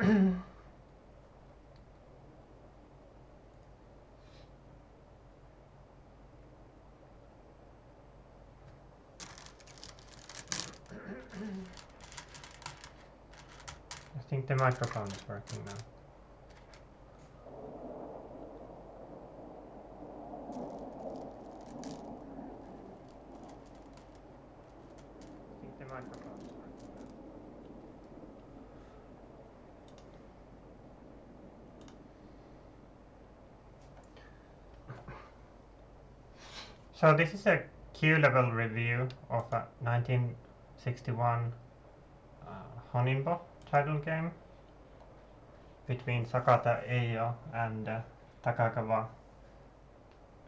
I think the microphone is working now. So this is a Q-level review of a 1961 Honinbo title game between Sakata Eio and Takagawa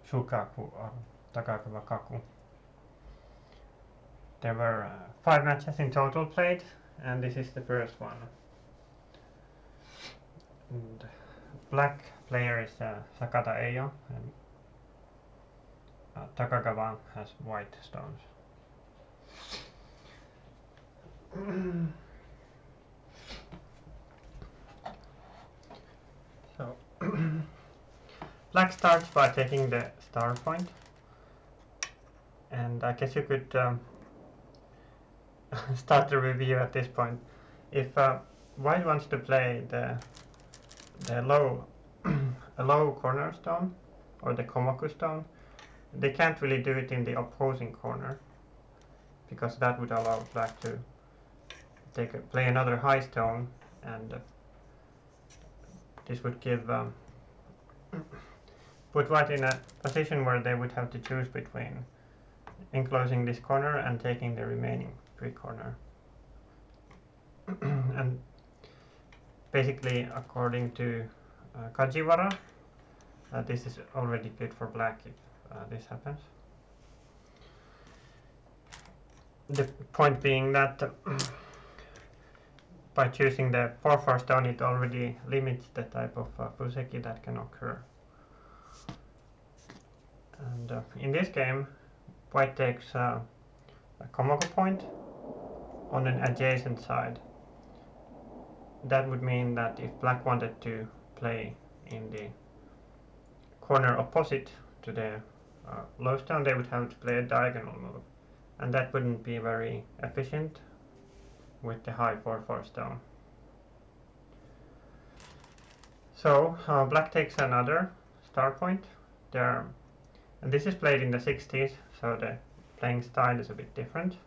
Shukaku or Takagawa Kaku. There were 5 matches in total played, and this is the first one. And black player is Sakata Eio, and Takagawa has white stones. So black starts by taking the star point, and I guess you could start the review at this point. If white wants to play the low a low cornerstone or the Komoku stone, they can't really do it in the opposing corner, because that would allow black to play another high stone, and this would give put white in a position where they would have to choose between enclosing this corner and taking the remaining free corner. And basically, according to Kajiwara, this is already good for black if this happens. The point being that by choosing the 4/4 stone, it already limits the type of fuseki that can occur. And in this game, white takes a Komoku point on an adjacent side. That would mean that if black wanted to play in the corner opposite to the low stone, they would have to play a diagonal move, and that wouldn't be very efficient with the high 4/4 stone. So black takes another star point there, and this is played in the 60s, so the playing style is a bit different.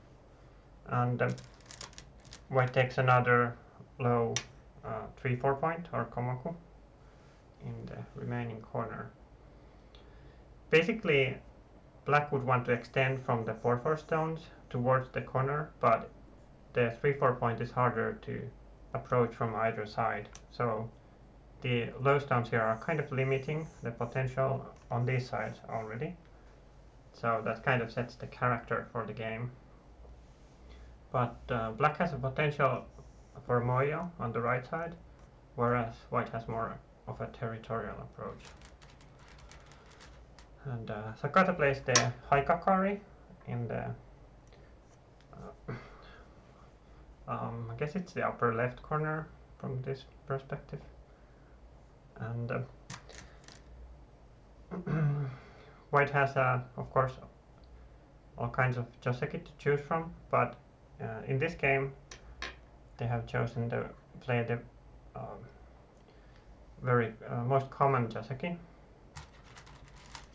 And white takes another low 3/4 point or Komoku in the remaining corner. Basically, black would want to extend from the 4/4 stones towards the corner, but the 3/4 point is harder to approach from either side. So the low stones here are kind of limiting the potential on these sides already. So that kind of sets the character for the game. But black has a potential for Moyo on the right side, whereas white has more of a territorial approach. And Sakata plays the Haikakari in the I guess it's the upper left corner from this perspective. And white has of course all kinds of joseki to choose from, but in this game they have chosen to play the very most common joseki,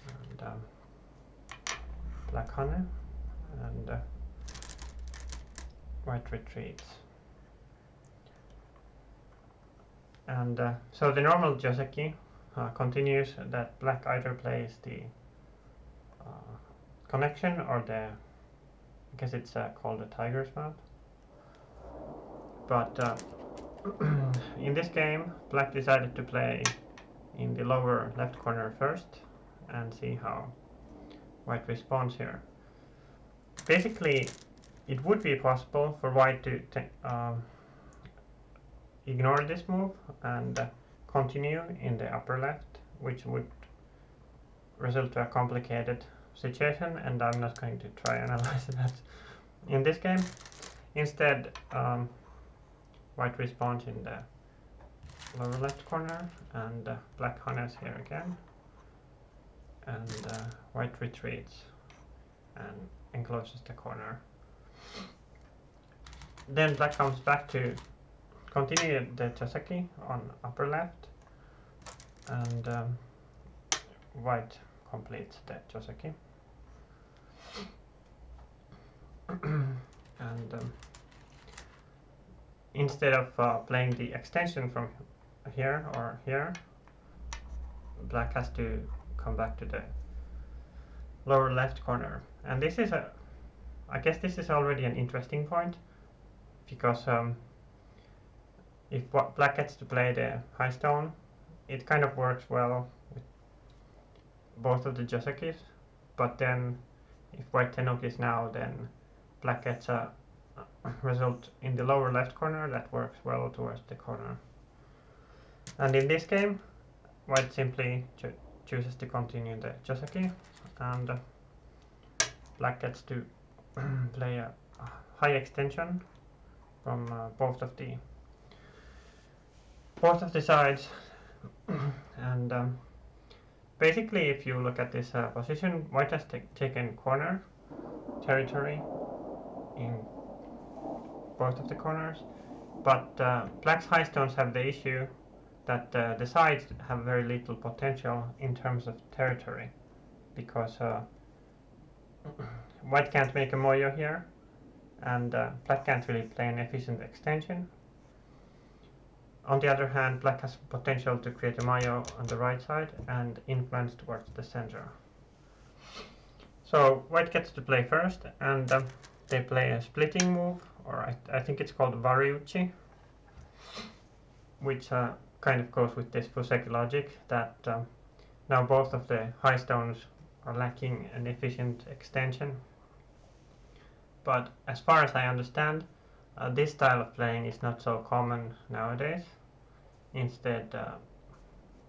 and black honey, and white retreats. And so the normal joseki continues that black either plays the connection or the, I guess it's called the tiger's mouth. But in this game, black decided to play in the lower left corner first and see how white responds here. Basically, it would be possible for white to ignore this move and continue in the upper left, which would result to a complicated situation, and I'm not going to try analyze that in this game. Instead, white responds in the lower left corner, and black honors here again, and white retreats and encloses the corner. Then black comes back to continue the Joseki on upper left, and white completes the Joseki. And instead of playing the extension from here or here, black has to come back to the lower left corner. And this is I guess this is already an interesting point, because if black gets to play the high stone, it kind of works well with both of the Josekis, but then if white tenokis now, then black gets a result in the lower left corner that works well towards the corner. And in this game, white simply chooses to continue the Joseki, and black gets to play a high extension from both of the sides. And basically, if you look at this position, white has taken corner territory in both of the corners, but black's high stones have the issue that the sides have very little potential in terms of territory, because white can't make a moyo here, and black can't really play an efficient extension. On the other hand, black has potential to create a moyo on the right side and influence towards the center. So white gets to play first, and they play a splitting move, or I think it's called Variuchi, which kind of goes with this Fuseki logic that now both of the high stones are lacking an efficient extension. But as far as I understand, this style of playing is not so common nowadays. Instead,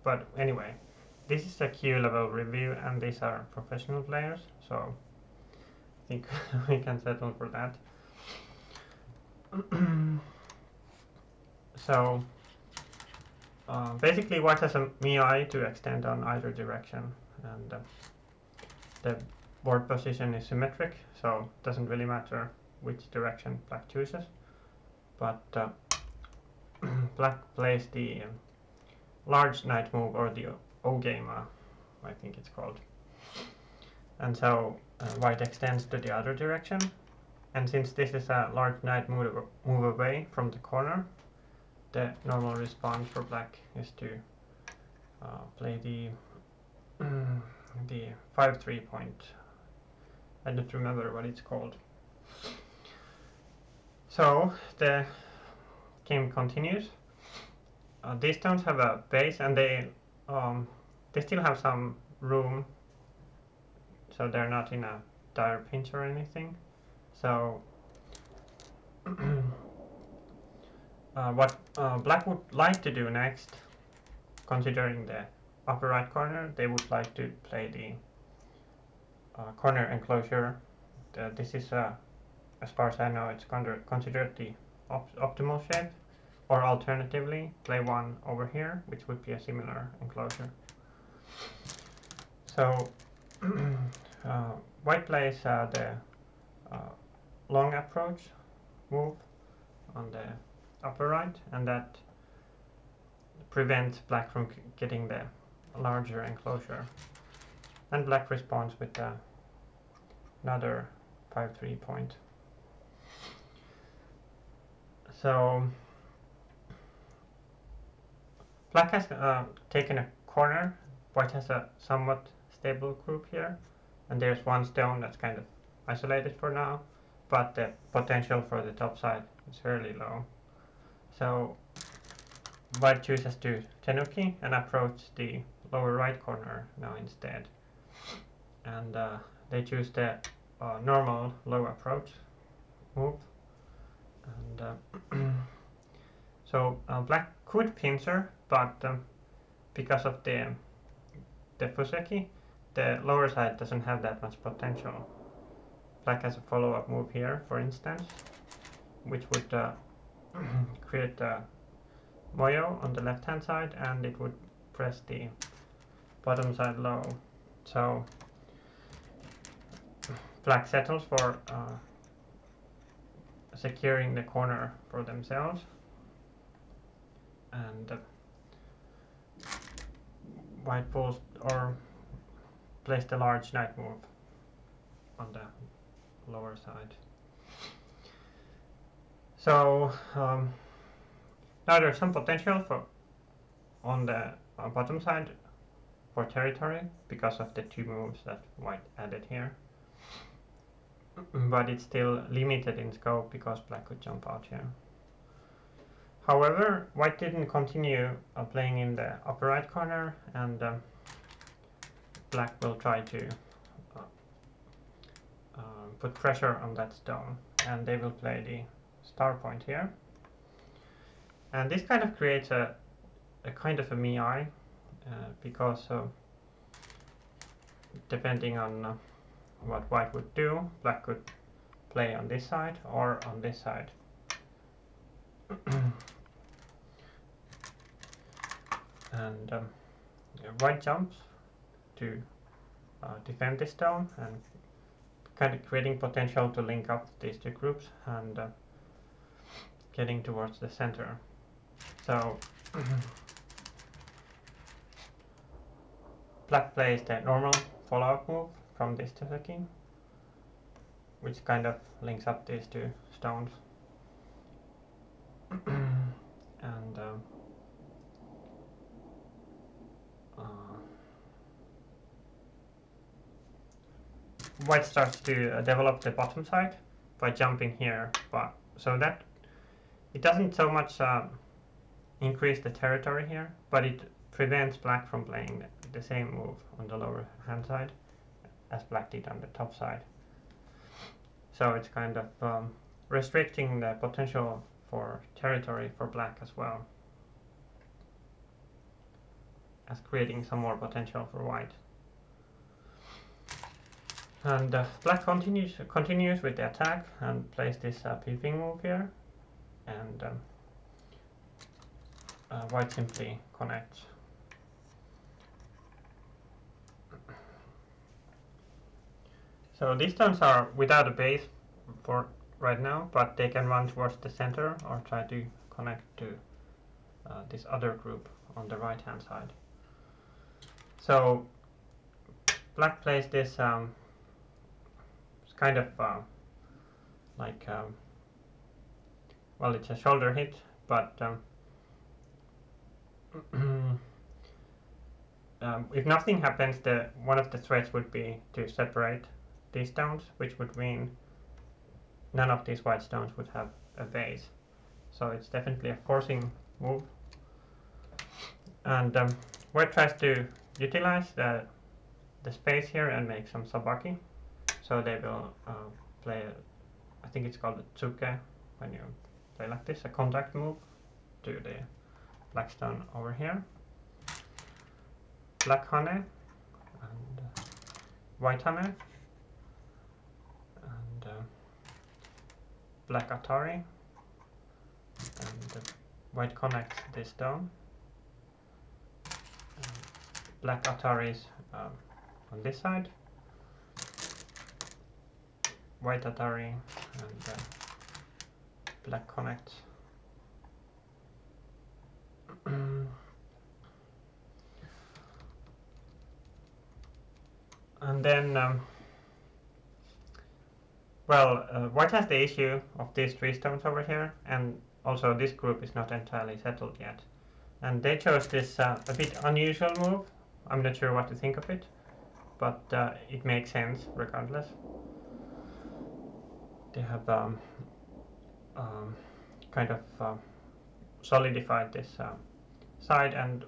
but anyway, this is a Q level review, and these are professional players, so I think we can settle for that. So basically, white has a Miai to extend on either direction, and the board position is symmetric, so it doesn't really matter which direction black chooses. But black plays the large knight move, or the O-game, I think it's called. And so white extends to the other direction. And since this is a large knight move away from the corner, the normal response for black is to play the 5-3 point. I don't remember what it's called. So the game continues. These stones have a base, and they still have some room, so they're not in a dire pinch or anything. So what black would like to do next, considering the upper right corner, they would like to play the corner enclosure. This is, as far as I know, it's considered the optimal shape, or alternatively play one over here, which would be a similar enclosure. So white plays the long approach move on the upper right, and that prevents black from getting the larger enclosure. And black responds with another 5-3 point. So black has taken a corner. White has a somewhat stable group here, and there's one stone that's kind of isolated for now, but the potential for the top side is fairly low. So white chooses to tenuki and approach the lower right corner now instead, and they choose the normal low approach move, and so black could pincer, but because of the Fuseki, the lower side doesn't have that much potential. Black has a follow-up move here, for instance, which would create moyo on the left hand side, and it would press the bottom side low. So black settles for securing the corner for themselves, and white pulls or placed a large knight move on the lower side. So now there's some potential for on the bottom side for territory because of the two moves that white added here, but it's still limited in scope because black could jump out here. However, white didn't continue playing in the upper right corner, and black will try to put pressure on that stone, and they will play the star point here. And this kind of creates a kind of a mi because depending on what white would do, black could play on this side or on this side. And white jumps to defend this stone and kind of creating potential to link up these two groups and getting towards the center. So black plays the normal follow-up move from this Tsuzuki, which kind of links up these two stones. And white starts to develop the bottom side by jumping here, but so that it doesn't so much increase the territory here, but it prevents black from playing the same move on the lower hand side as black did on the top side. So it's kind of restricting the potential for territory for black as well as creating some more potential for white. And black continues with the attack and plays this peeping move here, and white simply connects. So these stones are without a base for right now, but they can run towards the center or try to connect to this other group on the right hand side. So black plays this kind of like well, it's a shoulder hit, but if nothing happens, one of the threats would be to separate these stones, which would mean none of these white stones would have a base. So it's definitely a forcing move. And white tries to utilize the space here and make some sabaki. So they will play, I think it's called a tsuke, when you play like this, a contact move to the black stone over here. Black hane and white hane, and black atari, and white connects this stone. Black ataris on this side, white atari, and black connects. And then, white has the issue of these three stones over here, and also this group is not entirely settled yet. And they chose this a bit unusual move. I'm not sure what to think of it, but it makes sense regardless. They have kind of solidified this side, and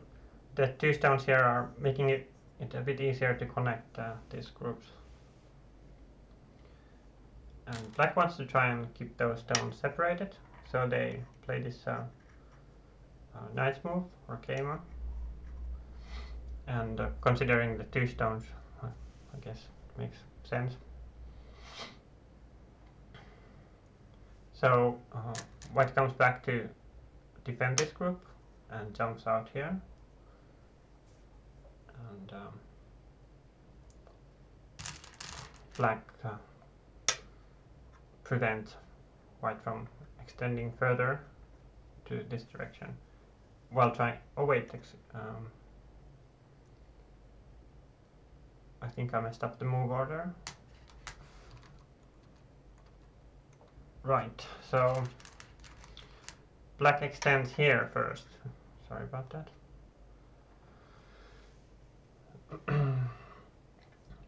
the two stones here are making it a bit easier to connect these groups. And black wants to try and keep those stones separated, so they play this knight's move or keima. And considering the two stones, I guess it makes sense. So white comes back to defend this group, and jumps out here, and black prevents white from extending further to this direction while trying. Oh wait, I think I messed up the move order. Right, so black extends here first. Sorry about that.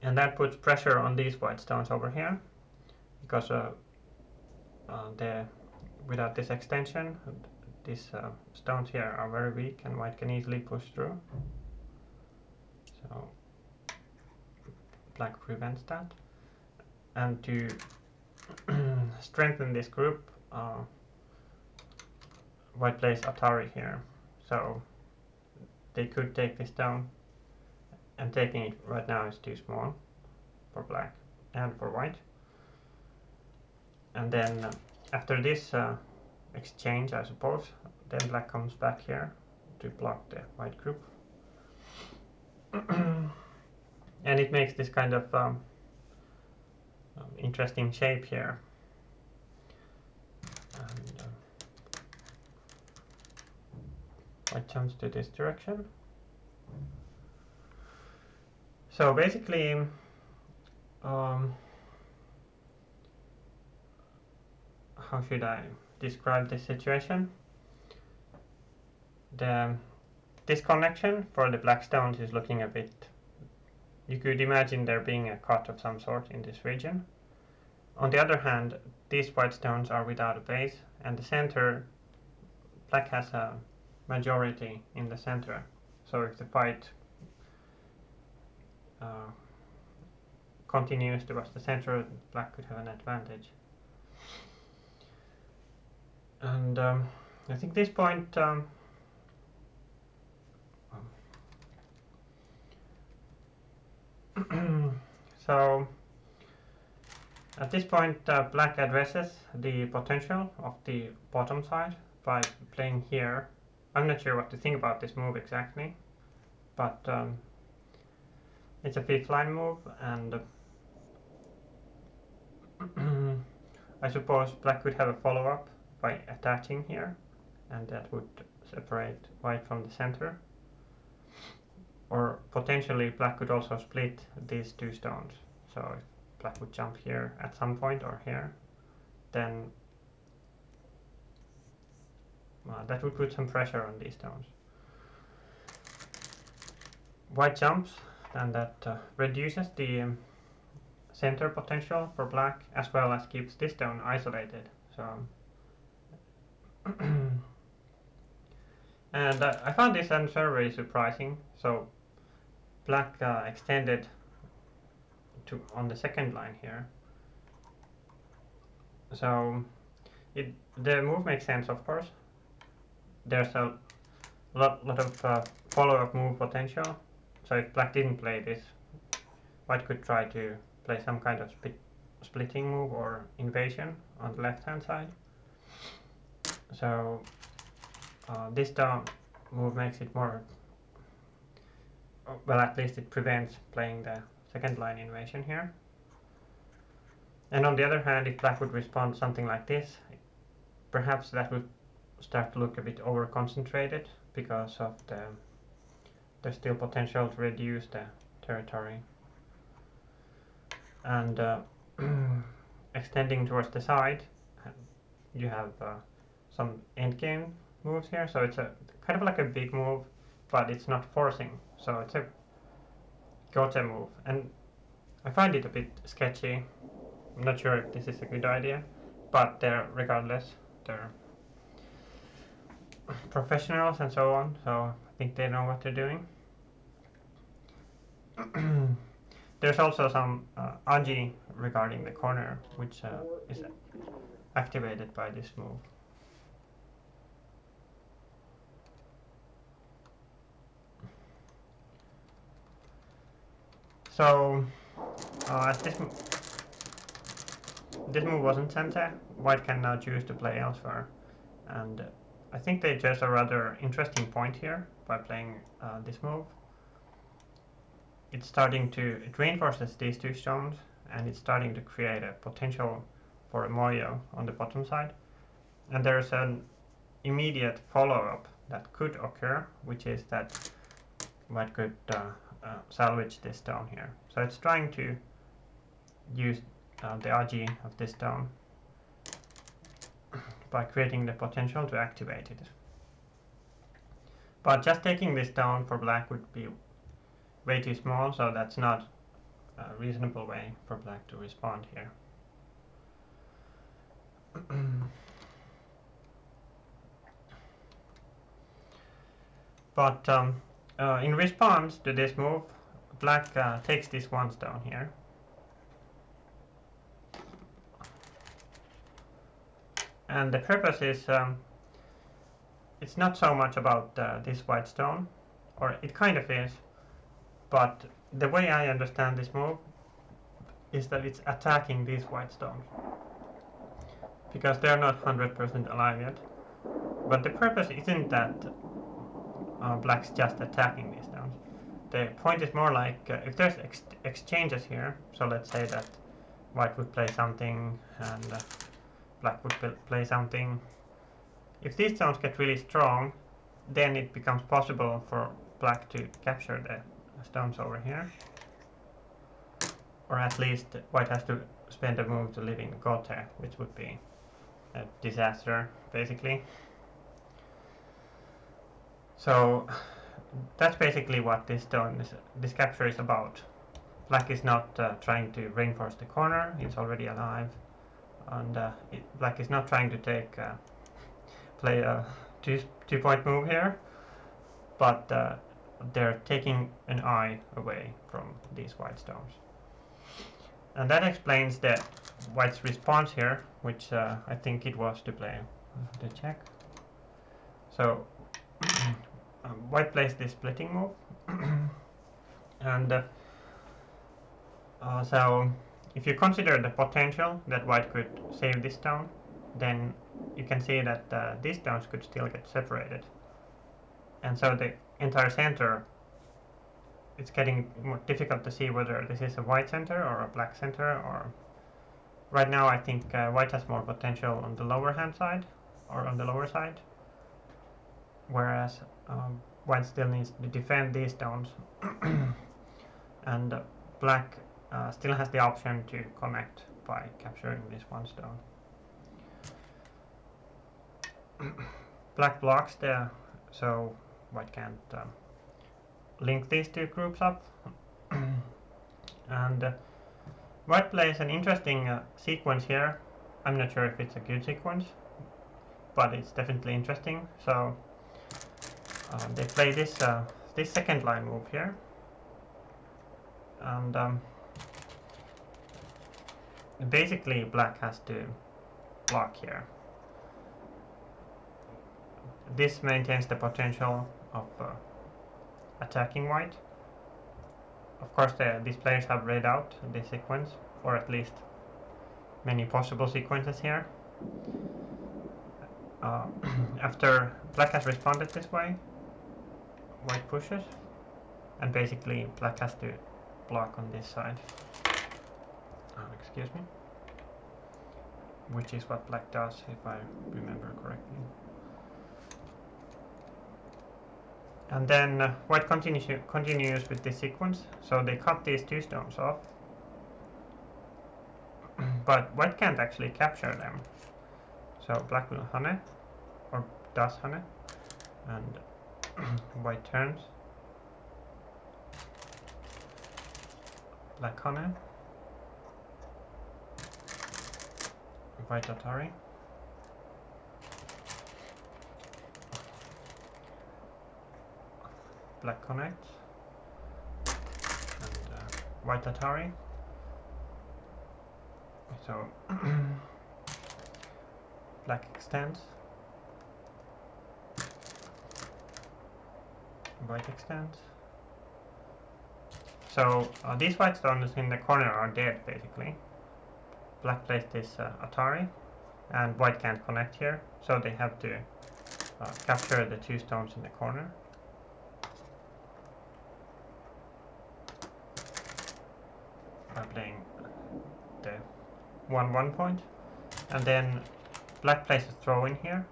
And that puts pressure on these white stones over here, because without this extension, these stones here are very weak and white can easily push through. So black prevents that. And to strengthen this group, white plays Atari here. So they could take this down, and taking it right now is too small for black and for white. And then after this exchange, I suppose, then black comes back here to block the white group. And it makes this kind of interesting shape here. And white jumps to this direction. So basically, how should I describe this situation? The disconnection for the black stones is looking a bit. You could imagine there being a cut of some sort in this region. On the other hand, these white stones are without a base, and the center, black has a majority in the center. So if the fight continues towards the center, black could have an advantage. And I think this point so at this point black addresses the potential of the bottom side by playing here. I'm not sure what to think about this move exactly, but it's a fifth line move, and I suppose black could have a follow-up by attaching here, and that would separate white from the center. Or potentially black could also split these two stones. So if black would jump here at some point or here, then that would put some pressure on these stones. White jumps, and that reduces the center potential for black, as well as keeps this stone isolated. So and I found this answer very surprising. So black extended on the second line here. So the move makes sense, of course. There's a lot of follow-up move potential. So if black didn't play this, white could try to play some kind of splitting move or invasion on the left-hand side. So this down move makes it more, well, at least it prevents playing the second line invasion here. And on the other hand, if black would respond something like this, perhaps that would start to look a bit over-concentrated because of there's still potential to reduce the territory. And extending towards the side, you have some endgame moves here, so it's a kind of like a big move, but it's not forcing, so it's a gotcha move, and I find it a bit sketchy. I'm not sure if this is a good idea, but regardless, they're professionals and so on, so I think they know what they're doing. There's also some agi regarding the corner, which is activated by this move. So as this move wasn't sent, white can now choose to play elsewhere, and I think they chose a rather interesting point here by playing this move. It reinforces these two stones, and it's starting to create a potential for a moyo on the bottom side. And there's an immediate follow-up that could occur, which is that white could salvage this stone here. So it's trying to use the RG of this stone by creating the potential to activate it. But just taking this stone for black would be way too small, so that's not a reasonable way for black to respond here. But in response to this move, black takes this one stone here. And the purpose is, it's not so much about this white stone, or it kind of is, but the way I understand this move is that it's attacking these white stones, because they're not 100% alive yet. But the purpose isn't that black's just attacking these stones. The point is more like if there's exchanges here, so let's say that white would play something and black would play something. If these stones get really strong, then it becomes possible for black to capture the stones over here. Or at least white has to spend a move to live in Gote, which would be a disaster, basically. So that's basically what this capture is about. Black is not trying to reinforce the corner, it's already alive. And black is not trying to play a two-point move here, but they're taking an eye away from these white stones. And that explains the white's response here, which I think it was to play the check. So white plays this splitting move. And so if you consider the potential that white could save this stone, then you can see that these stones could still get separated. And so the entire center, it's getting more difficult to see whether this is a white center or a black center. Or right now I think white has more potential on the lower hand side, or on the lower side, whereas white still needs to defend these stones. And black still has the option to connect by capturing this one stone. Black blocks there, so white can't link these two groups up. And white plays an interesting sequence here. I'm not sure if it's a good sequence, but it's definitely interesting. So they play this second line move here, and basically black has to block here. This maintains the potential of attacking white. Of course, these players have read out this sequence, or at least many possible sequences here. After black has responded this way, white pushes, and basically black has to block on this side. Excuse me. Which is what black does, if I remember correctly. And then white continues with this sequence, so they cut these two stones off. But white can't actually capture them. So black will hane, or does hane, and white turns. Black hane, white atari. Black connects, and white atari. So black extends, white extends. So these white stones in the corner are dead, basically. Black plays this atari, and white can't connect here, so they have to capture the 2 stones in the corner. By playing the 1-1 point, and then black plays a throw in here,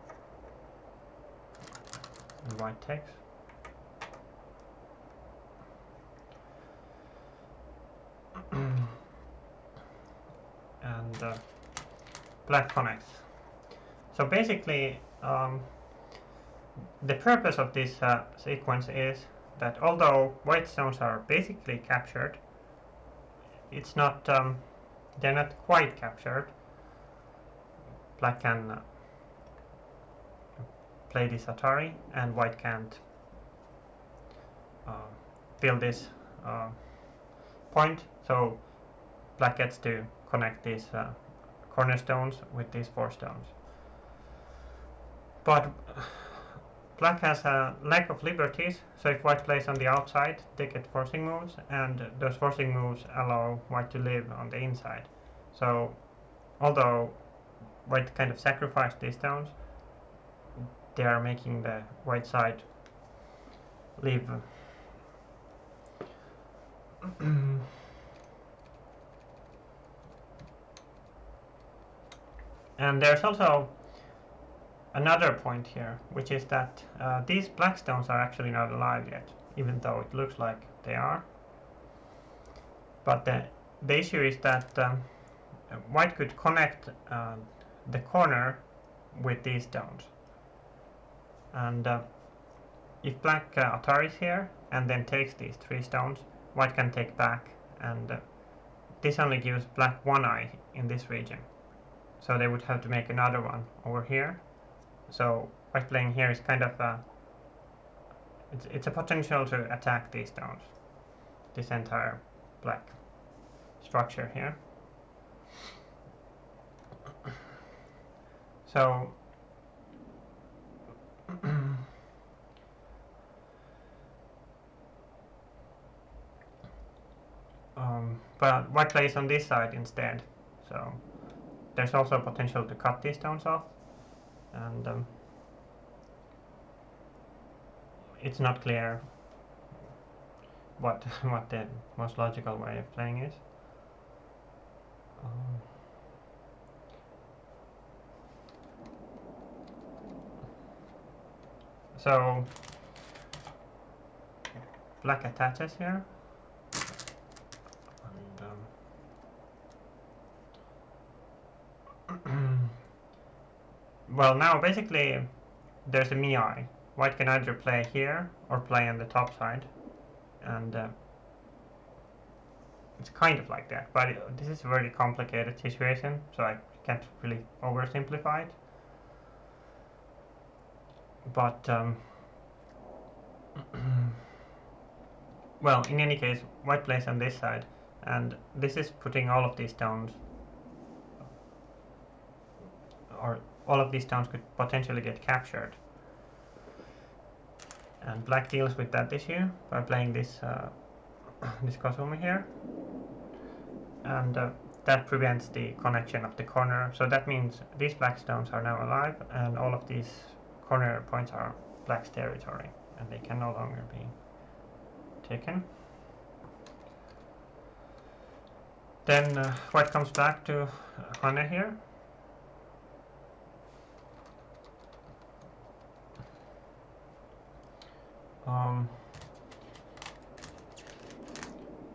and white takes. And black connects. So basically, the purpose of this sequence is that although white stones are basically captured, it's not they're not quite captured. Black can play this Atari, and white can't fill this point, so black gets to connect these cornerstones with these 4 stones. But black has a lack of liberties, so if white plays on the outside, they get forcing moves, and those forcing moves allow white to live on the inside. So although white kind of sacrificed these stones, they are making the white side live. And there's also another point here, which is that these black stones are actually not alive yet, even though it looks like they are. But the issue is that white could connect the corner with these stones. And if black Ataris here and then takes these 3 stones, white can take back, and this only gives black 1 eye in this region. So they would have to make another one over here. So white playing here is kind of it's a potential to attack these stones, this entire black structure here. So but white plays on this side instead, so there's also potential to cut these stones off, and it's not clear what the most logical way of playing is. So black attaches here, and well, now basically there's a Miai. White can either play here or play on the top side, and it's kind of like that, but this is a very complicated situation, so I can't really oversimplify it. But well, in any case, white plays on this side, and this is putting all of these stones, or all of these stones could potentially get captured. And black deals with that issue by playing this this Kazumi here, and that prevents the connection of the corner. So that means these black stones are now alive, and all of these corner points are black's territory, and they can no longer be taken. Then white comes back to Hane here.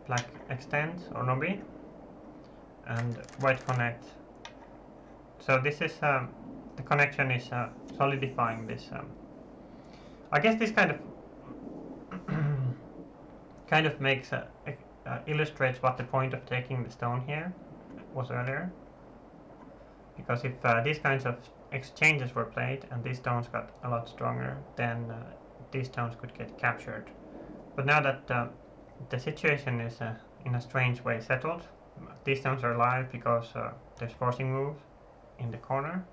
Black extends or nobi, and white connects. So this is the connection is solidifying this. I guess this kind of makes illustrates what the point of taking the stone here was earlier. Because if these kinds of exchanges were played and these stones got a lot stronger, then these stones could get captured. But now that the situation is in a strange way settled, these stones are alive because there's forcing moves in the corner.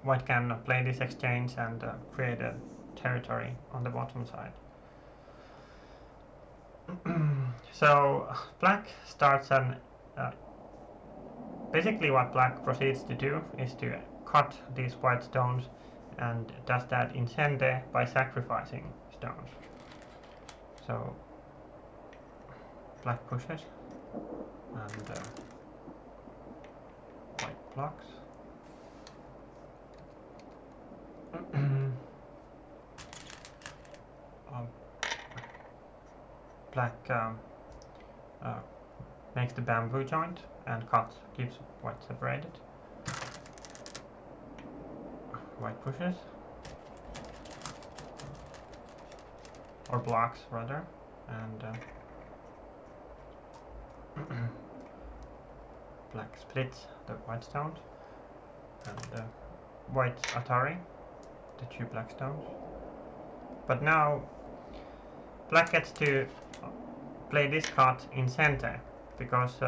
White can play this exchange and create a territory on the bottom side. So black starts an basically what black proceeds to do is to cut these white stones, and does that in Sente by sacrificing stones. So black pushes and white blocks. Black makes the bamboo joint and cuts, keeps white separated. White pushes, or blocks rather, and black splits the white stones, and white Atari, the two black stones. But now black gets to play this cut in Sente, because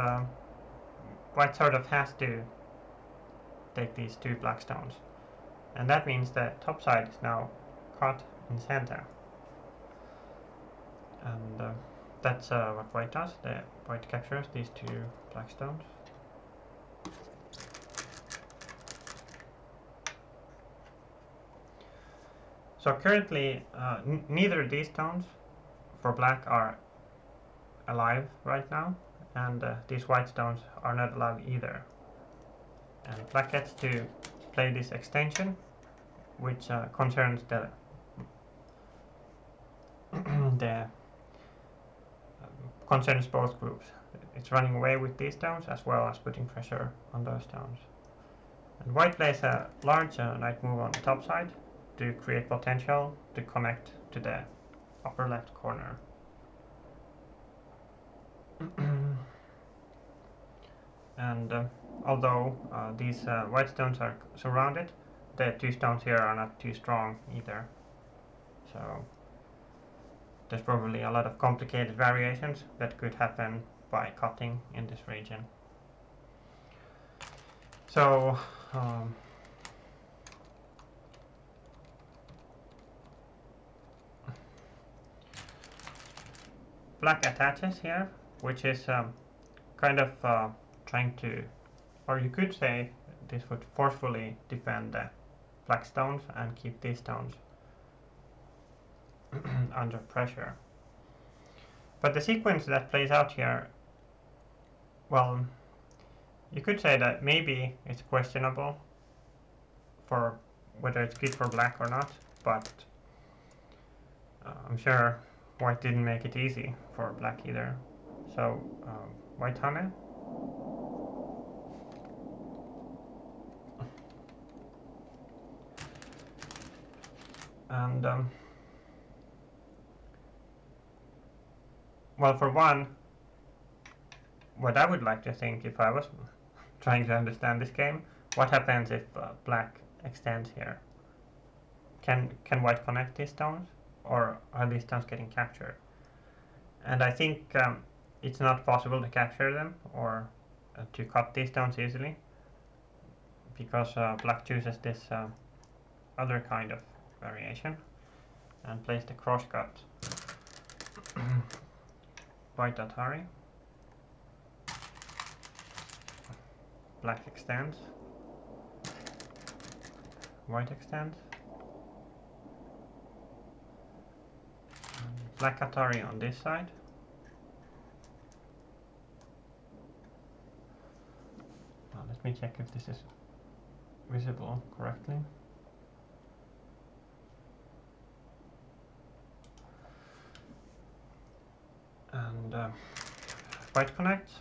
white sort of has to take these two black stones. And that means the top side is now cut in Sente. And that's what white does. The white captures these two black stones. So currently neither of these stones for black are alive right now, and these white stones are not alive either. And black gets to play this extension, which concerns the concerns both groups. It's running away with these stones as well as putting pressure on those stones. And white plays a large knight move on the top side to create potential to connect to the upper left corner. And although these white stones are surrounded, the two stones here are not too strong either. So there's probably a lot of complicated variations that could happen by cutting in this region. So black attaches here, which is kind of trying to, or you could say this would forcefully defend the black stones and keep these stones under pressure. But the sequence that plays out here, well, you could say that maybe it's questionable for whether it's good for black or not, but I'm sure white didn't make it easy for black either. So white Hane. And well, for one, what I would like to think if I was trying to understand this game, what happens if black extends here? Can white connect these stones, or are these stones getting captured? And I think it's not possible to capture them or to cut these stones easily, because black chooses this other kind of variation and plays the crosscut. White Atari. Black extends. White extends. Black Atari on this side. Now let me check if this is visible correctly. And white connects.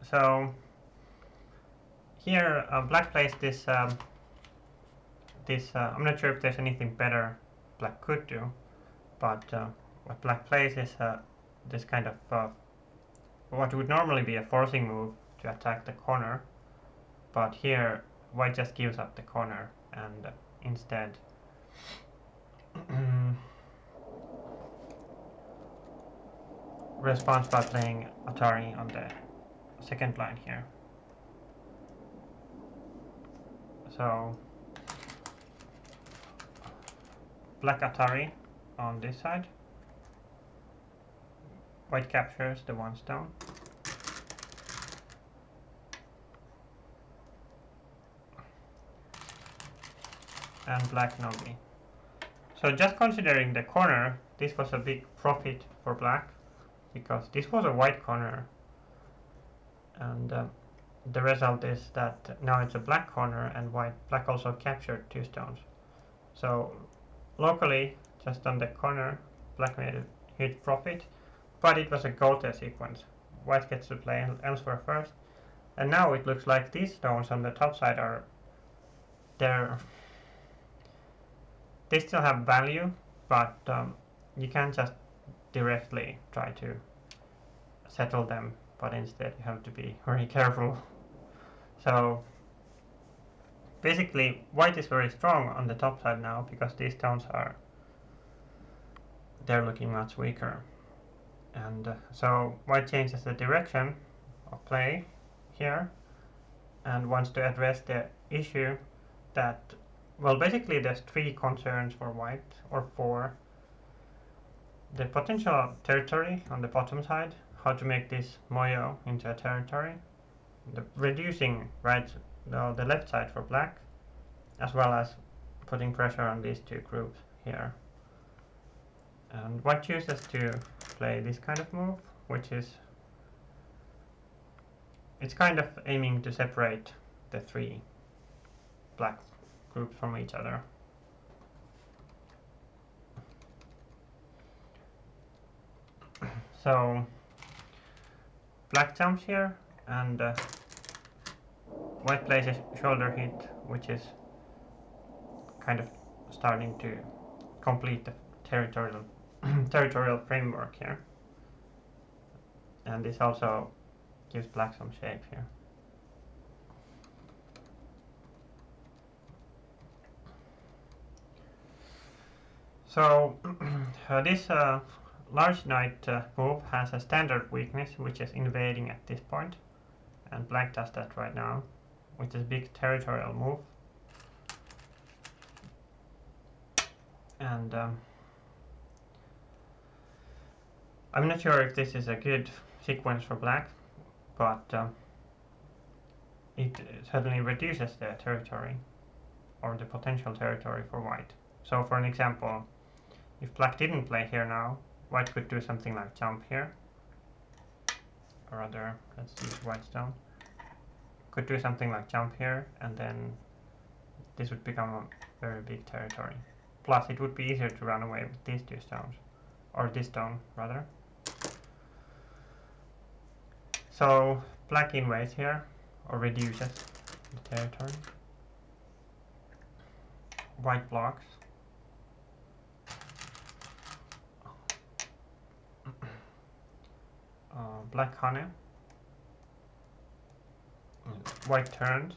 So here black plays this I'm not sure if there's anything better black could do, but what black plays is this kind of what would normally be a forcing move to attack the corner, but here white just gives up the corner and instead responds by playing Atari on the second line here. So black Atari on this side. White captures the one stone. and black nogi. So just considering the corner, this was a big profit for black, because this was a white corner, and the result is that now it's a black corner, and black also captured 2 stones. So locally, just on the corner, black made a huge profit, but it was a go-to sequence. White gets to play elsewhere first, and now it looks like these stones on the top side are there. They still have value, but you can't just directly try to settle them, but instead you have to be very careful. So basically white is very strong on the top side now, because these stones are, they're looking much weaker. And so white changes the direction of play here, and wants to address the issue that, well, basically there's 3 concerns for white, or 4. The potential territory on the bottom side, how to make this moyo into a territory, the reducing the left side for black, as well as putting pressure on these 2 groups here. And white chooses to play this kind of move, which is, it's kind of aiming to separate the 3 black groups from each other. So black jumps here, and white plays a shoulder hit, which is kind of starting to complete the territorial framework here. And this also gives black some shape here. So this large knight move has a standard weakness, which is invading at this point, and black does that right now with this big territorial move. And I'm not sure if this is a good sequence for black, but it certainly reduces the territory, or the potential territory for white. So for an example, if black didn't play here now, white could do something like jump here, or rather, let's use white stone. Could do something like jump here, and then this would become a very big territory. Plus, it would be easier to run away with these 2 stones, or this stone rather. So black invades here, or reduces the territory. White blocks. Black honey. White turns.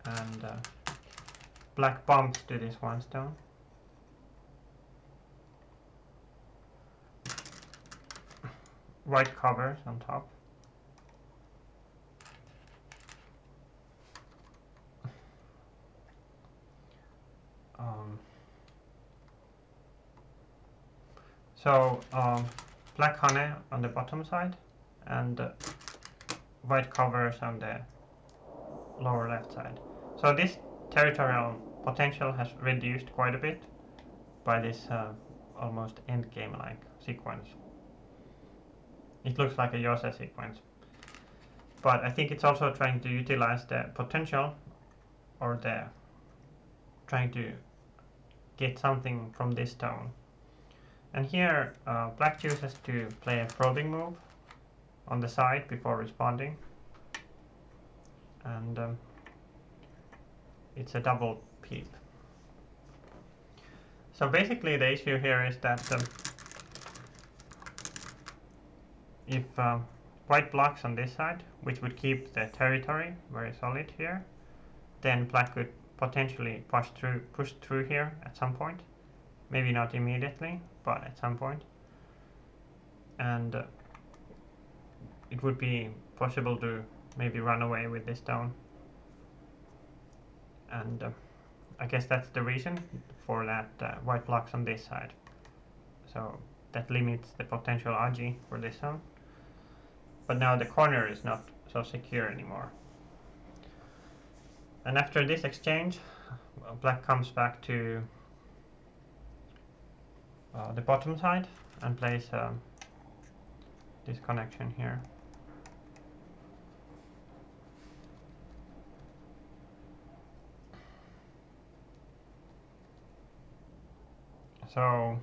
And black bumps to this 1 stone. White covers on top. So black honey on the bottom side, and white covers on the lower left side. So this territorial potential has reduced quite a bit by this almost endgame-like sequence. It looks like a Yose sequence. But I think it's also trying to utilize the potential, or the trying to get something from this stone. And here black chooses to play a probing move on the side before responding. And it's a double peep. So basically the issue here is that if white blocks on this side, which would keep the territory very solid here, then black could potentially push through here at some point. Maybe not immediately, but at some point. And it would be possible to maybe run away with this stone. And I guess that's the reason for that white blocks on this side. So that limits the potential aji for this stone. But now the corner is not so secure anymore. And after this exchange, black comes back to the bottom side and plays this connection here. So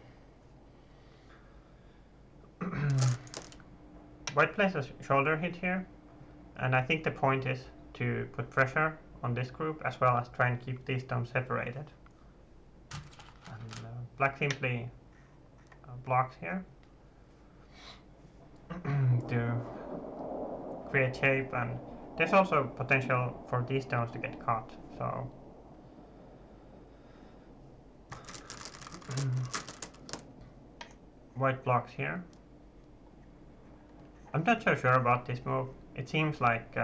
white plays a shoulder hit here, and I think the point is to put pressure on this group as well as try and keep these stones separated. And black simply blocks here to create shape, and there's also potential for these stones to get caught. So white blocks here. I'm not so sure about this move. It seems like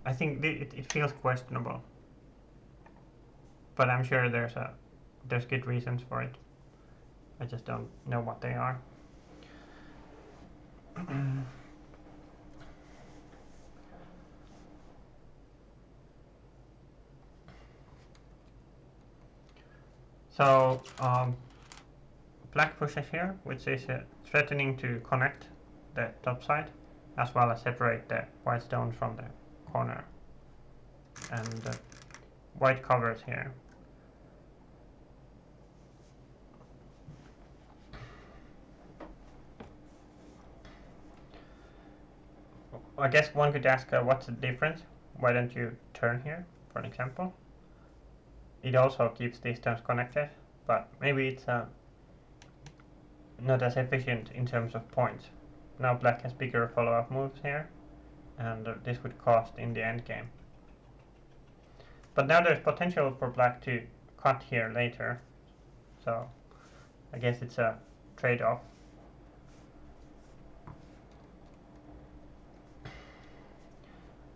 I think it feels questionable, but I'm sure there's good reasons for it. I just don't know what they are. So black pushes here, which is threatening to connect the top side, as well as separate the white stones from the corner. And white covers here. I guess one could ask what's the difference? Why don't you turn here, for an example? It also keeps these stones connected, but maybe it's not as efficient in terms of points. Now black has bigger follow-up moves here, and this would cost in the end game. But now there's potential for black to cut here later, so I guess it's a trade-off.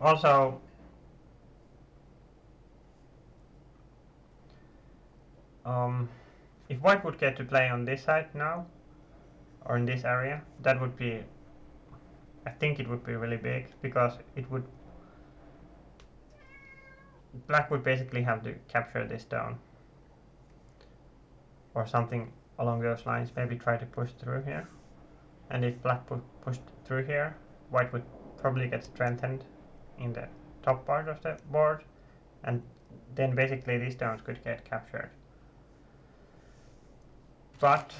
Also, if white would get to play on this side now, or in this area, that would be, I think it would be really big, because it would, black would basically have to capture this stone, or something along those lines, maybe try to push through here. And if black pushed through here, white would probably get strengthened in the top part of the board, and then basically these stones could get captured. But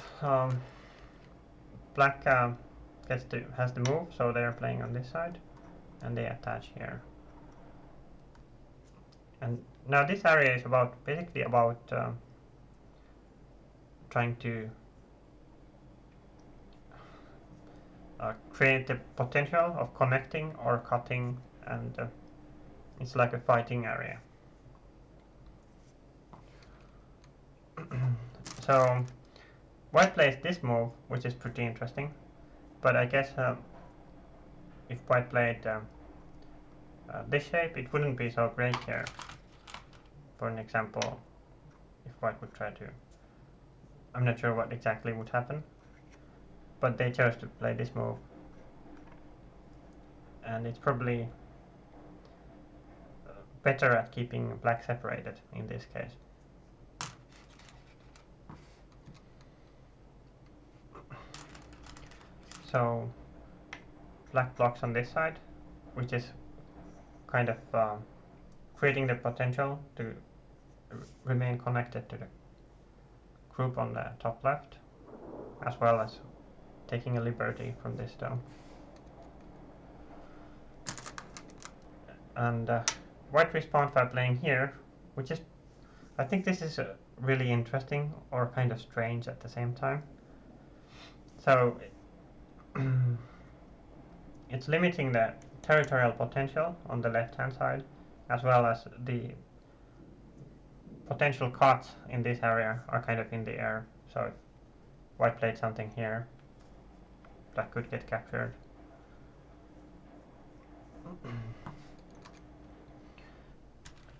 black has the move, so they are playing on this side, and they attach here. And now this area is basically about trying to create the potential of connecting or cutting, and it's like a fighting area. So white plays this move, which is pretty interesting, but I guess if white played this shape, it wouldn't be so great here. For an example, if white would try to, I'm not sure what exactly would happen, but they chose to play this move, and it's probably better at keeping black separated in this case. So black blocks on this side, which is kind of creating the potential to remain connected to the group on the top left, as well as taking a liberty from this stone. And white responds by playing here, which is, I think this is really interesting or kind of strange at the same time. So it's limiting the territorial potential on the left hand side, as well as the potential cuts in this area are kind of in the air. So if white played something here, that could get captured.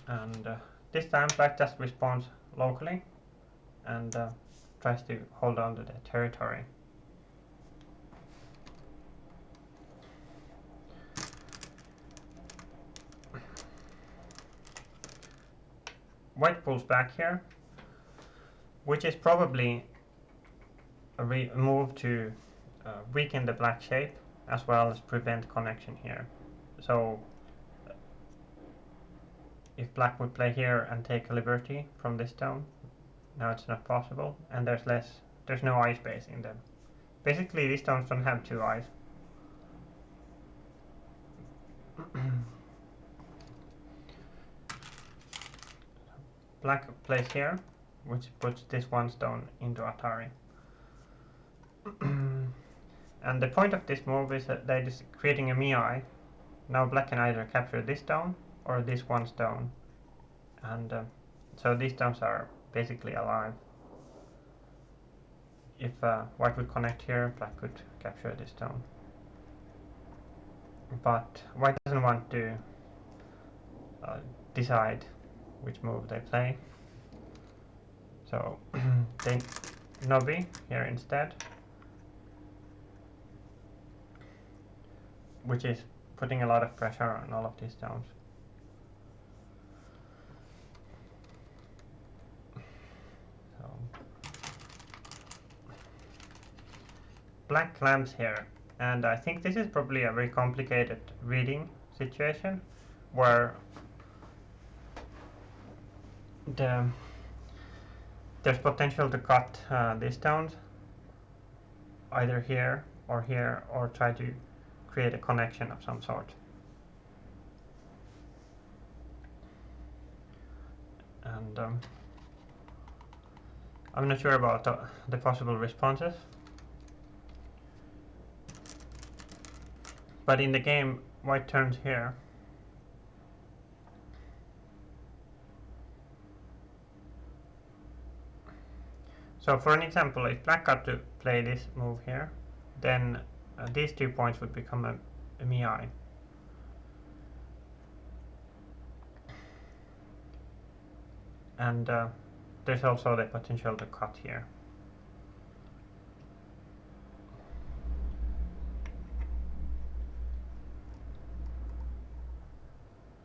And this time black just responds locally and tries to hold on to the territory. white pulls back here, which is probably a move to weaken the black shape as well as prevent connection here. So if black would play here and take a liberty from this stone, now it's not possible, and there's no eye space in them. Basically, these stones don't have two eyes. Black plays here, which puts this one stone into Atari. And the point of this move is that they're just creating a Mii. Now black can either capture this stone or this one stone, and so these stones are basically alive. If white would connect here, black could capture this stone. But white doesn't want to decide which move they play, so they Nobi here instead, which is putting a lot of pressure on all of these stones. So black clamps here, and I think this is probably a very complicated reading situation where there's potential to cut these stones either here, or try to create a connection of some sort. And I'm not sure about the possible responses, but in the game white turns here. So for an example, if black got to play this move here, then these 2 points would become a Mii. And there's also the potential to cut here.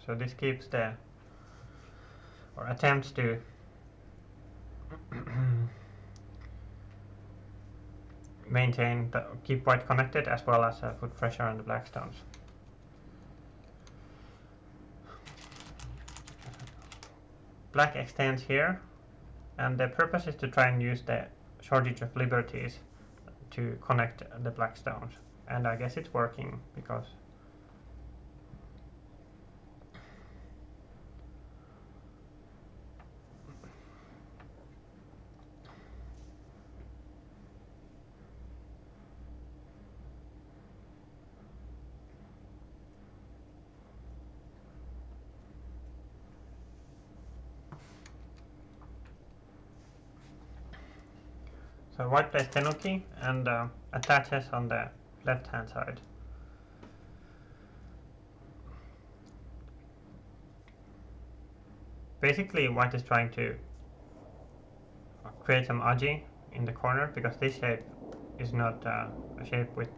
So this keeps or attempts to keep white connected as well as put pressure on the black stones. Black extends here, and the purpose is to try and use the shortage of liberties to connect the black stones, and I guess it's working because so white plays Tenuki and attaches on the left hand side. Basically white is trying to create some aji in the corner, because this shape is not a shape with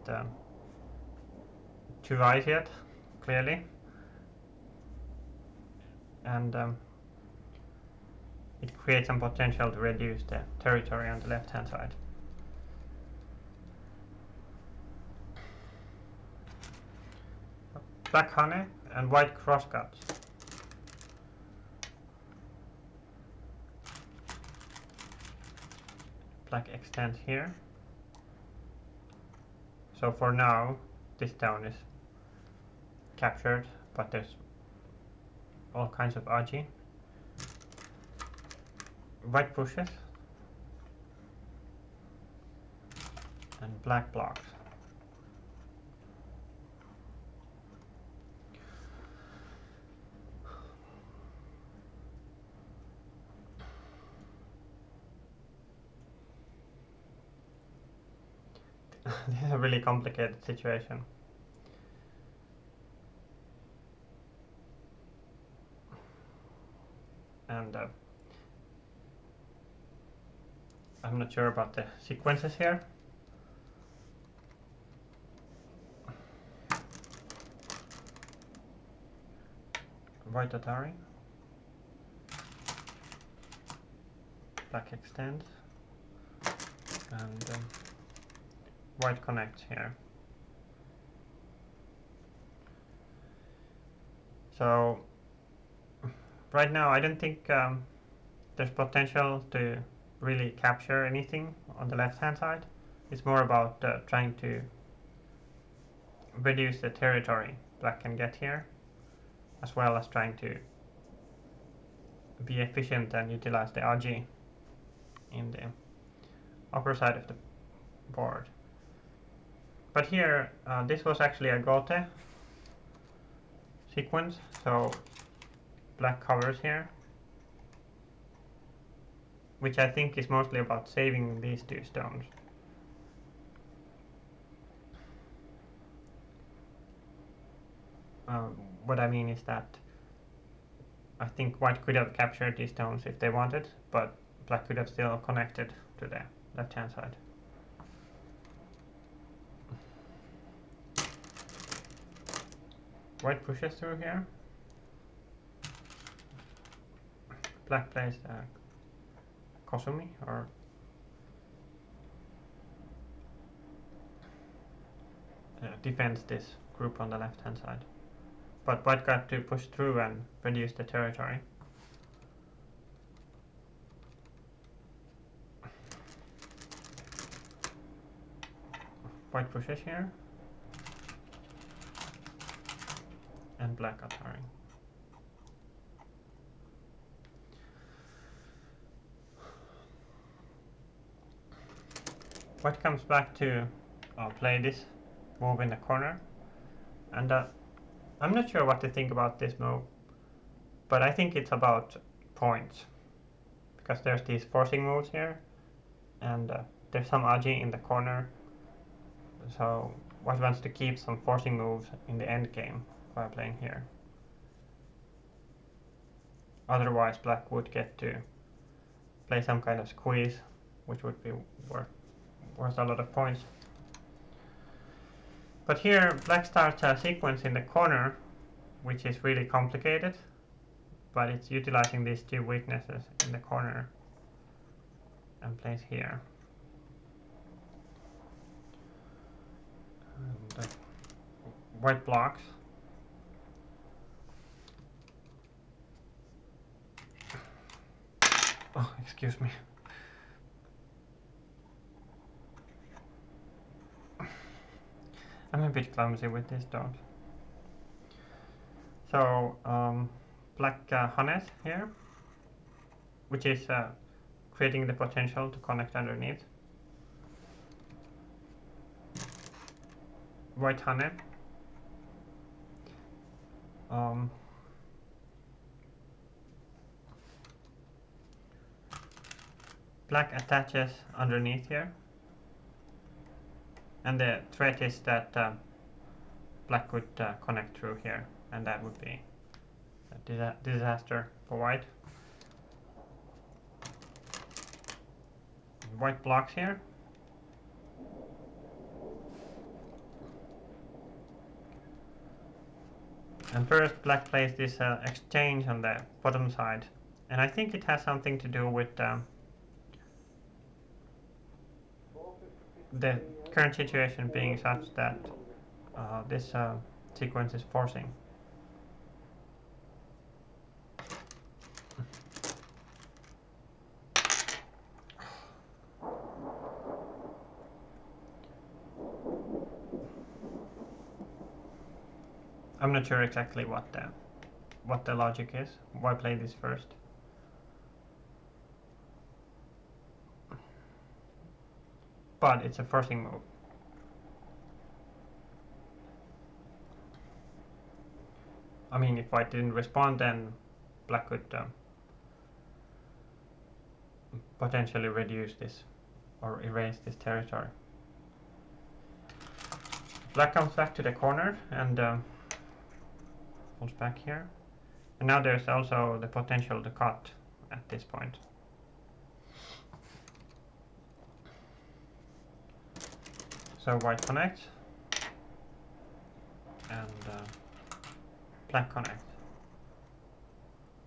2 eyes yet, clearly, and it creates some potential to reduce the territory on the left hand side. Black honey and white crosscuts. Black extends here. So for now this stone is captured, but there's all kinds of aji. White pushes and black blocks. This is a really complicated situation. And I'm not sure about the sequences here. White Atari. black extends, and white connects here. So right now I don't think there's potential to really capture anything on the left hand side. It's more about trying to reduce the territory black can get here, as well as trying to be efficient and utilize the RG in the upper side of the board. But here this was actually a Gote sequence, so black covers here, which I think is mostly about saving these two stones. What I mean is that I think white could have captured these stones if they wanted, but black could have still connected to the left hand side. White pushes through here. Black plays Kosumi, or defends this group on the left hand side. But white got to push through and reduce the territory. White pushes here, and black attacking. White comes back to play this move in the corner, and I'm not sure what to think about this move, but I think it's about points, because there's these forcing moves here, and there's some Aji in the corner, so white wants to keep some forcing moves in the end game by playing here. Otherwise black would get to play some kind of squeeze, which would be worth a lot of points. But here black starts a sequence in the corner, which is really complicated, but it's utilizing these two weaknesses in the corner and plays here. And white blocks. Oh, excuse me. I'm a bit clumsy with these dogs. So black Hanes here, which is creating the potential to connect underneath. White Hane. Black attaches underneath here, and the threat is that black could connect through here, and that would be a disaster for white. White blocks here. And first black plays this exchange on the bottom side, and I think it has something to do with the current situation being such that this sequence is forcing. I'm not sure exactly what the logic is. Why play this first? But it's a forcing move. I mean, if white didn't respond, then black could potentially reduce this or erase this territory. Black comes back to the corner and pulls back here. And now there's also the potential to cut at this point. So white connects, and black connects.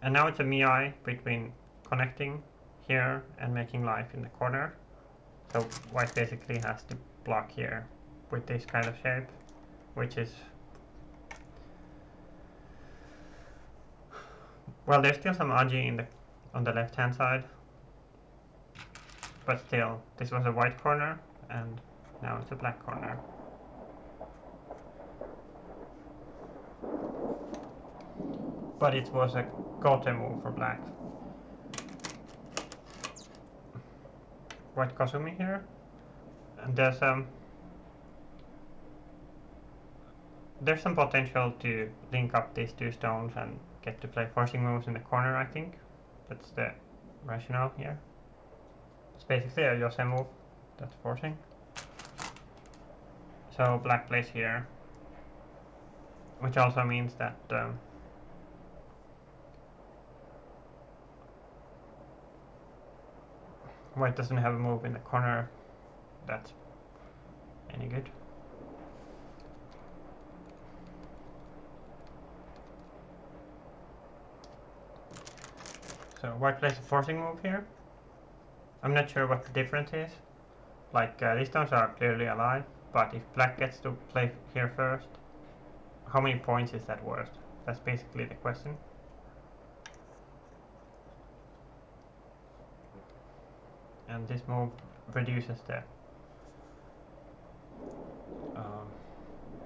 And now it's a Miai between connecting here and making life in the corner. So white basically has to block here with this kind of shape, which is, well, there's still some aji in the on the left hand side, but still this was a white corner and now it's a black corner. But it was a gote move for black. White Kazumi here, and there's some potential to link up these two stones and get to play forcing moves in the corner. I think that's the rationale here. It's basically a Yose move that's forcing. So black plays here, which also means that white doesn't have a move in the corner that's any good. So white plays a forcing move here. I'm not sure what the difference is. Like these stones are clearly alive, but if black gets to play here first, how many points is that worth? That's basically the question. And this move reduces the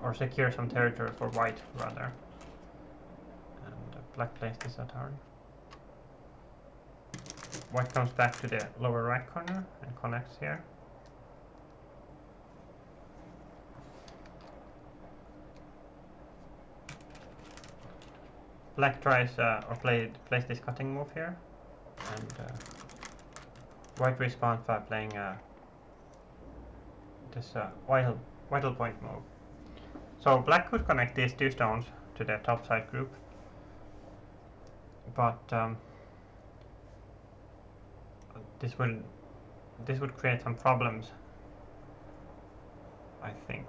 or secures some territory for white rather. And black plays this Atari. White comes back to the lower right corner and connects here. Black tries or plays this cutting move here, and white responds by playing this vital point move. So black could connect these two stones to the top side group, but this would create some problems, I think.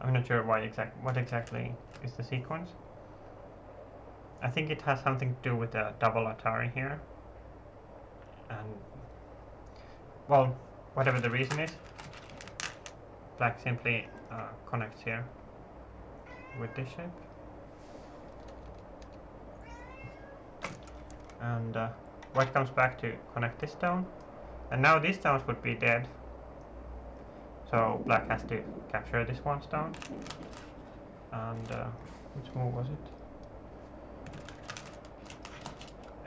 I'm not sure what exactly is the sequence. I think it has something to do with the double Atari here, and well, whatever the reason is, black simply connects here with this shape, and white comes back to connect this stone, and now these stones would be dead, so black has to capture this one stone. And which move was it?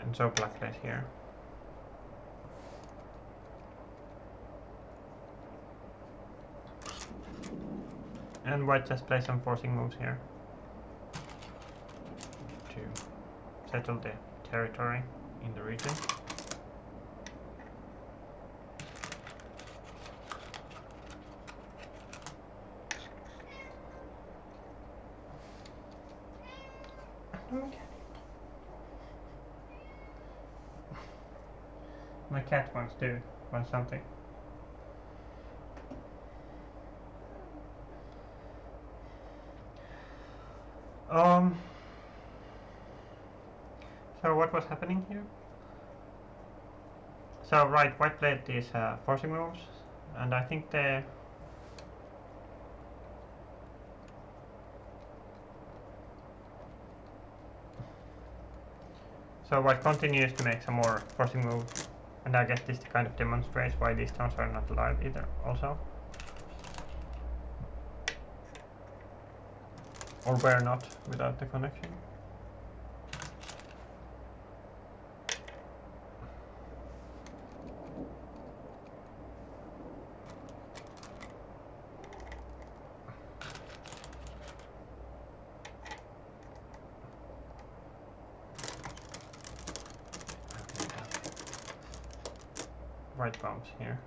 And so black plays here. And white just plays some forcing moves here to settle the territory in the region. My cat wants something. So what was happening here? So right, white played these forcing moves, and I think the so white continues to make some more forcing moves, and I guess this kind of demonstrates why these stones are not alive either also. Or were not without the connection. White bounce here.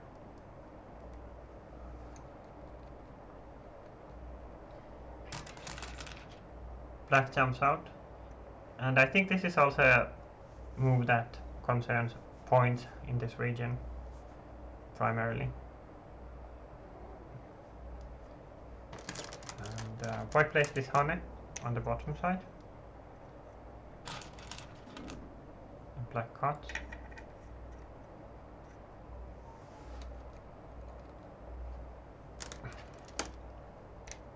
Black jumps out, and I think this is also a move that concerns points in this region primarily. And white plays this Hane on the bottom side. black cuts.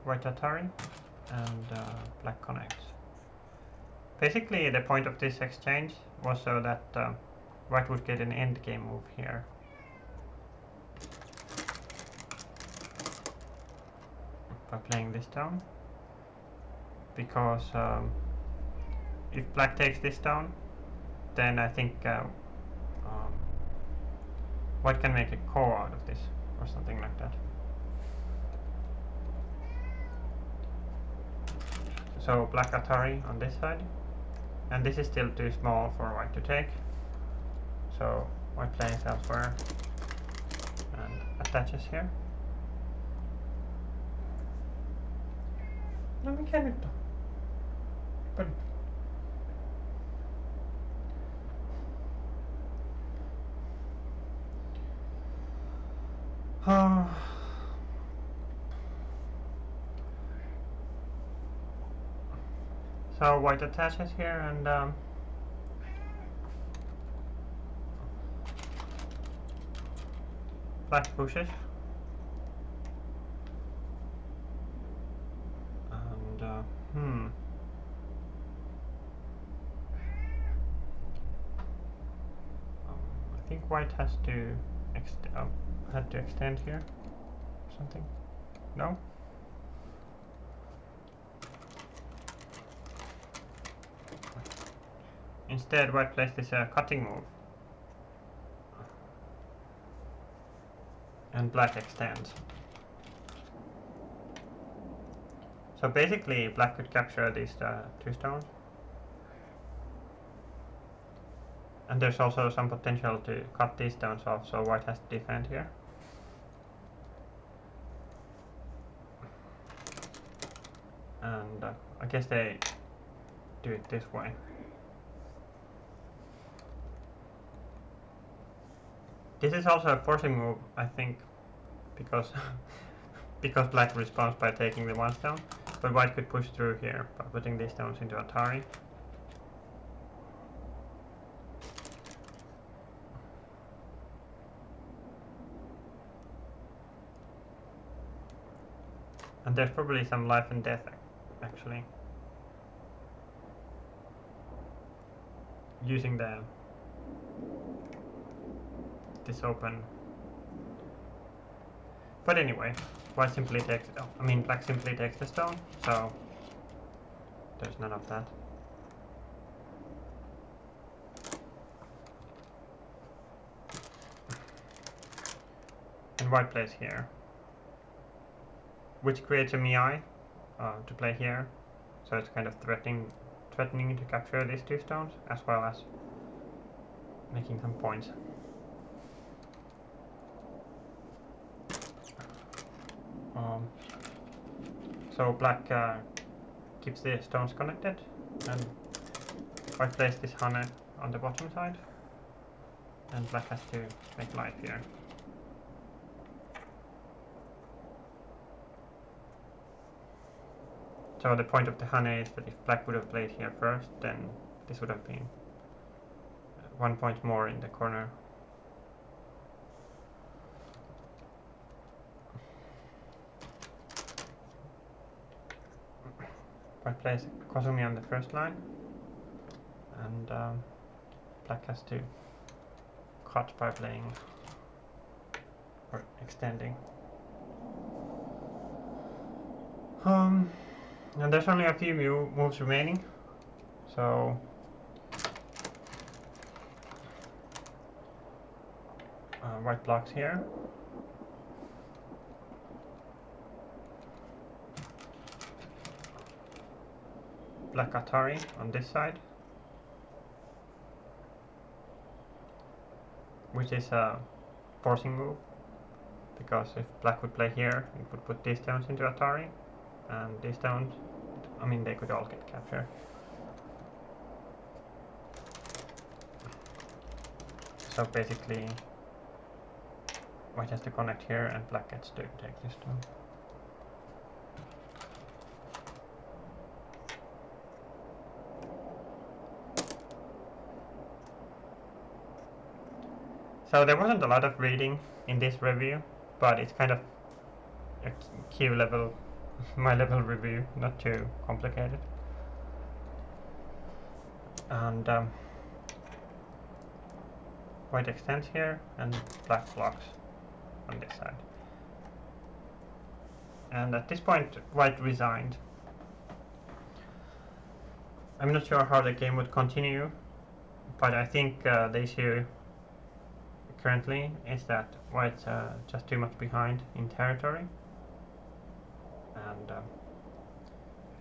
White Atari and black connects. Basically the point of this exchange was so that white would get an endgame move here. By playing this down. Because if black takes this down, then I think white can make a ko out of this or something like that. So black Atari on this side, and this is still too small for white to take. So white plays elsewhere and attaches here. No, mikä nyt on? So white attaches here and black pushes. And I think white has to extend here or something. No? Instead, white plays this cutting move. And black extends. So basically, black could capture these two stones. And there's also some potential to cut these stones off, so white has to defend here. And I guess they do it this way. This is also a forcing move, I think, because because black responds by taking the one stone, but white could push through here by putting these stones into Atari. And there's probably some life and death, actually, using this open. But anyway, white simply takes, black simply takes the stone, so there's none of that. And white plays here, which creates a miai to play here, so it's kind of threatening to capture these two stones, as well as making some points. So black keeps the stones connected, and white plays this hane on the bottom side, and black has to make life here. So the point of the hane is that if black would have played here first, then this would have been 1 point more in the corner. White plays Kosumi on the first line, and black has to cut by playing or extending. And there's only a few moves remaining, so white blocks here. Black Atari on this side, which is a forcing move, because if black would play here, it would put these stones into Atari, and these stones, they could all get captured. So basically, white has to connect here, and black gets to take this stone. So there wasn't a lot of reading in this review, but it's kind of a Q level, my level review, not too complicated. And white extends here and black blocks on this side. And at this point, white resigned. I'm not sure how the game would continue, but I think the issue currently is that white's just too much behind in territory, and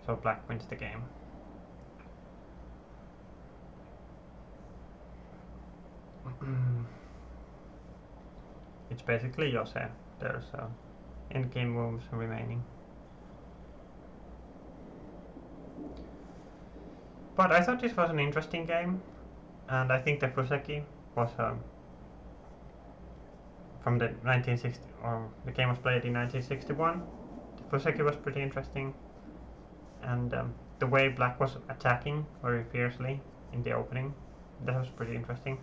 so black wins the game. It's basically Yose. There's endgame moves remaining. But I thought this was an interesting game, and I think the Fuseki was from the 1960, or the game was played in 1961. The Fuseki was pretty interesting, and the way black was attacking very fiercely in the opening, that was pretty interesting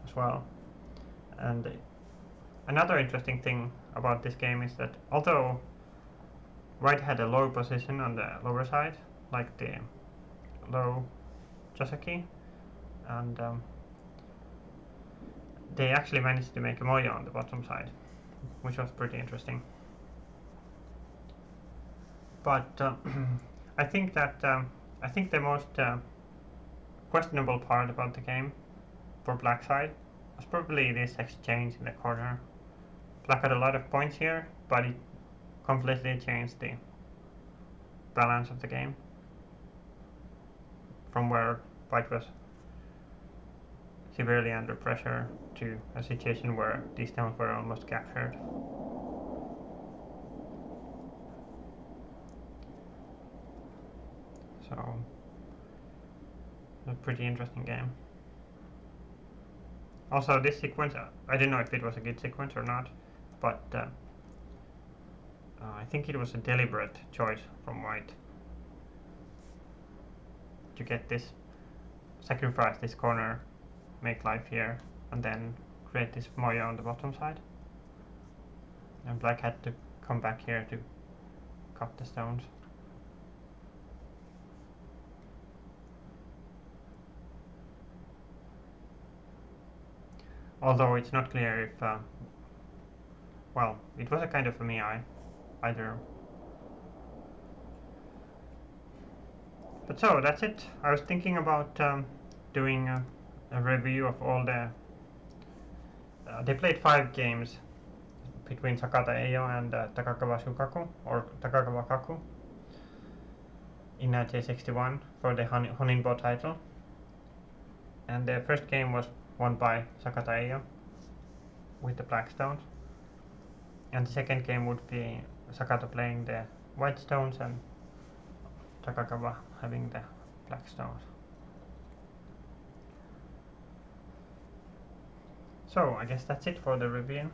as well. And another interesting thing about this game is that although white had a low position on the lower side, like the low Joseki, and they actually managed to make a moyo on the bottom side, which was pretty interesting. But I think that I think the most questionable part about the game for black side was probably this exchange in the corner. Black had a lot of points here, but it completely changed the balance of the game from where white was severely under pressure to a situation where these stones were almost captured. So, a pretty interesting game. Also, this sequence, I don't know if it was a good sequence or not, but I think it was a deliberate choice from white to get this, sacrifice this corner, make life here, and then create this moyo on the bottom side. And black had to come back here to cut the stones. Although it's not clear if, well, it was a kind of a miai, either. But so, that's it. I was thinking about doing a review of all the... they played 5 games between Sakata Eio and Takagawa Kaku, or Takagawa Kaku, in 1961 for the Honinbo title. And the first game was won by Sakata Eio with the black stones. And the second game would be Sakata playing the white stones and Takagawa having the black stones. So I guess that's it for the review.